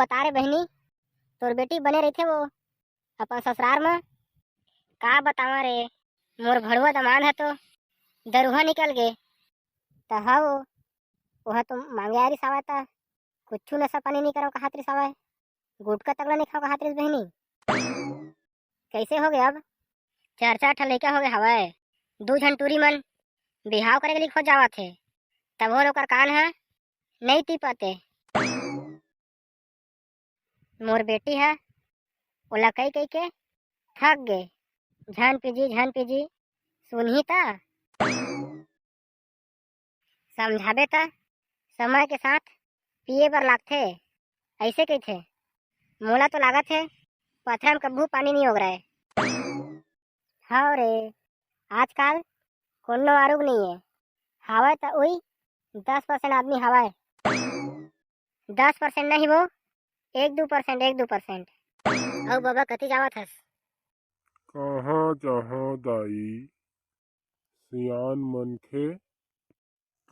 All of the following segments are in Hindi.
बता रे बहनी, तोर बेटी बने रही थे वो अपन ससुराल में। का बतावा रे, मोर भड़ुआ दमाद है तो दरुहा निकल गे। तो हाँ वह तो मांगे आ रही सावा था, कुछ नशा पानी नहीं करो कहा सावा, गुटका तगड़ा नहीं खाओ कहा बहनी। कैसे हो गया अब? चार चार ठा लड़का हो गए हवाए, दू झन टूरी मन बिहाव करे के लिए खोज जावा थे, तब वो लोग कान है नहीं ती पाते। मोर बेटी है ओला कई कई के थक गए, झन पीजी सुनही ता समझाबे ता समय के साथ पिए बर लागथे। ऐसे कही थे मोला तो लागत है पथरा में कभू पानी नहीं उग रहा है। हाँ रे, आजकल कोनो आरोग नहीं है, हवा तो वही 10% आदमी हवा है, 10% नहीं वो 1-2%। और बाबा कति जावत हस? कहाँ जहाँ दाई सियान मनखे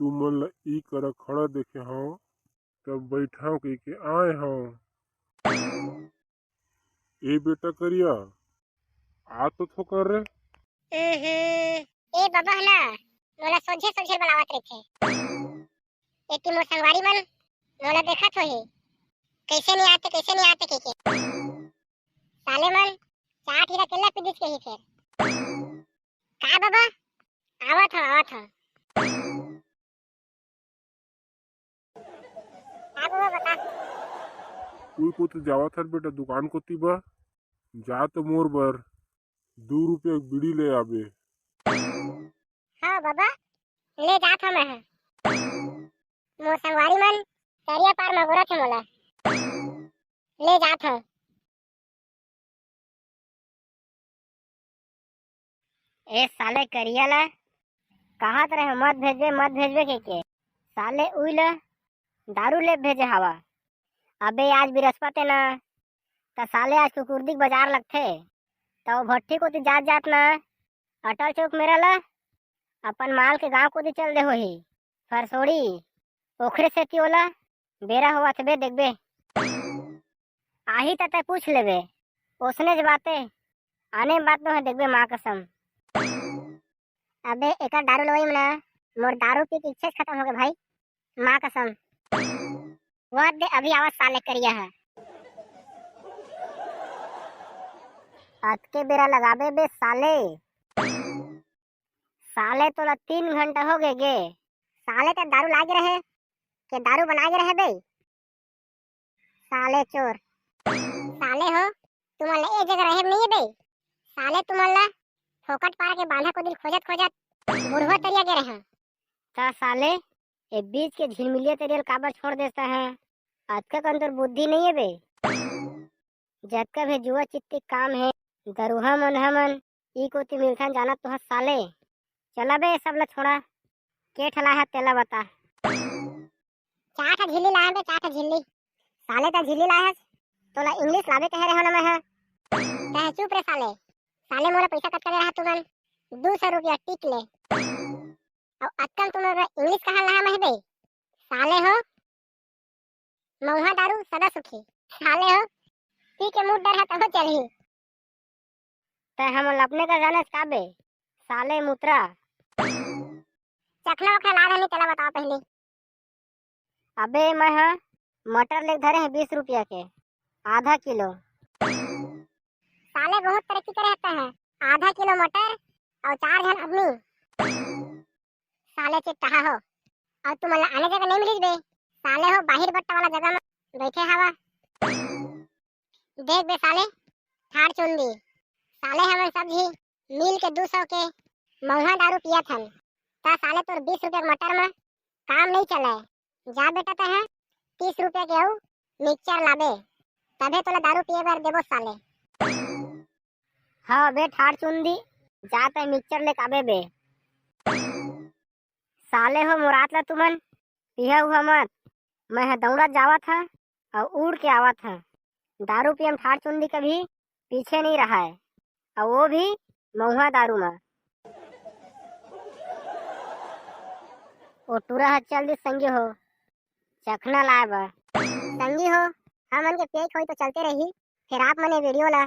तुमन ल ई करा खड़ा देखे हव तब बैठाव कही के आए हव। ए बेटा करिया आ तो थोकर रे। ए बाबा हला मोला सोझे सोझे बुलावत रथे। एती मोर संगवारी मन मोला देखत होही कैसे नहीं आते के साले मन चाट हीरा केला पीदिस के ही फिर का बाबा आवत हो का बाबा बता। कोई को तो जावत हर बेटा दुकान को बा, जा तो मोर बर 2 रुपया बीड़ी ले आबे। हाँ बाबा ले जात हो मैं मोर संगवारी मन करिया पार मगोरा थे मोला ले जात हो। ए साले करिया ला कहा रहे मत भेजबे के साले उइला दारू ले भेजे हवा। अबे आज बृहस्पति है ना, तो साले आज कुकुरदी बाजार लगथे, तो भट्टी को जात ना अटल चौक मेरा ला अपन माल के गांव को चल दे होही फरसोड़ी ओखरे से ओला बेरा हुआ थे बे देखबे आही तते पूछ लेबे ओसने बाते आने बात न है देखबे माँ कसम। अबे एक दारू लोई ना मोर दारू पी की इच्छा खत्म हो गए भाई माँ कसम। वह दे अभी आवाज साले करिया है अटके बेरा लगाबे बे साले तो 3 घंटा हो गए गे साले तो दारू लागे रहे के दारू बनागे रहे बे साले चोर। साले हो तुम्हारे एक जगह रहे नहीं है बे साले तुम्हारा फोकट पार के बांधा को दिल खोजत बुढ़वा तरिया गे रहे ता साले ये बीच के झिलमिलिया तरियल काबर छोड़ देता है। आज का अंदर बुद्धि नहीं है बे, जब का भी जुआ चित्ती काम है दरुहा मन ई कोती मिलथन जाना तो साले चला बे सब ला छोड़ा के ठला है तेला बता। चाट झिल्ली लाए बे चाट झिल्ली साले ता झिल्ली लाए तोला इंग्लिश लावे कह रहे हो ना मैं कह चुप रे साले मोला पैसा कट करे रहा तुमन 200 रुपया टिक ले और अक्कल तुम्हारा इंग्लिश कहा लहा मैं बे साले हो मौहा दारू सदा सुखी साले हो पी के मुंह डर है तो चलही ते हम अपने का जाने का बे साले मुत्रा चखना वखना ला नहीं चला बताओ पहले। अबे मैं मटर ले धरे हैं 20 रुपया के आधा किलो साले बहुत तरक्की करे रहता है आधा किलो मटर और 4 जन आदमी साले चिट्टा हो और तुम आने जगह नहीं मिली बे साले हो बाहर बट्टा वाला जगह में बैठे हवा देख बे साले ठाड़ चुंदी साले हम सब ही मिल के 200 के महुआ दारू पिया थन ता साले तोर 20 रुपया मटर में काम नहीं चला जा बेटा तो है 30 रुपया के आऊ मिक्सचर लाबे तबे तोला दारू पिए बर देबो साले। हाँ बे ठाड़ चुंदी जाते मिक्सचर ले काबे बे साले हो मुरात ला तुमन पिया हुआ मत मैं दौड़ा जावा था और उड़ के आवा था दारू पियम ठाड़ चुंदी कभी पीछे नहीं रहा है और वो भी महुआ दारू में वो टूरा चल दी संगी हो चखना लाए बा संगी हो हमन के पेक होई तो चलते रही, फिर आप मने वीडियो ला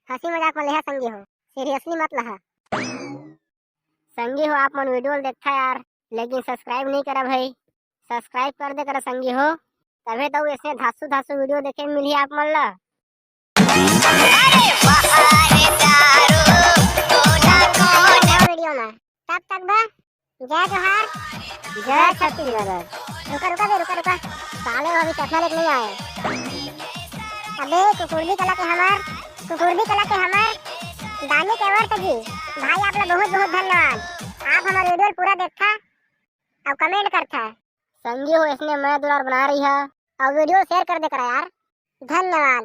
हंसी मजाक में लेहा संगी हो, सीरियसली मत लहा संगी हो। आप मन वीडियो देखता यार, लेकिन सब्सक्राइब नहीं करा भाई, सब्सक्राइब कर दे करा संगी हो, तबे तो ऐसे धासु धासु वीडियो देखे मिली आप मन ला। वीडियो में तब तक बा, जय जोहार, जय छत्तीसगढ़। रुका रुका बे, रुका रुका, साले वो अभी चश्मा लेके नहीं आए। अबे कुकुरदी कला के हमार दानी केवर जी भाई, आप लोग बहुत बहुत धन्यवाद। आप हमारे वीडियो पूरा देखा और कमेंट करता संगी हो, इसने मैं दुलार बना रही है और वीडियो शेयर कर दे करा यार, धन्यवाद।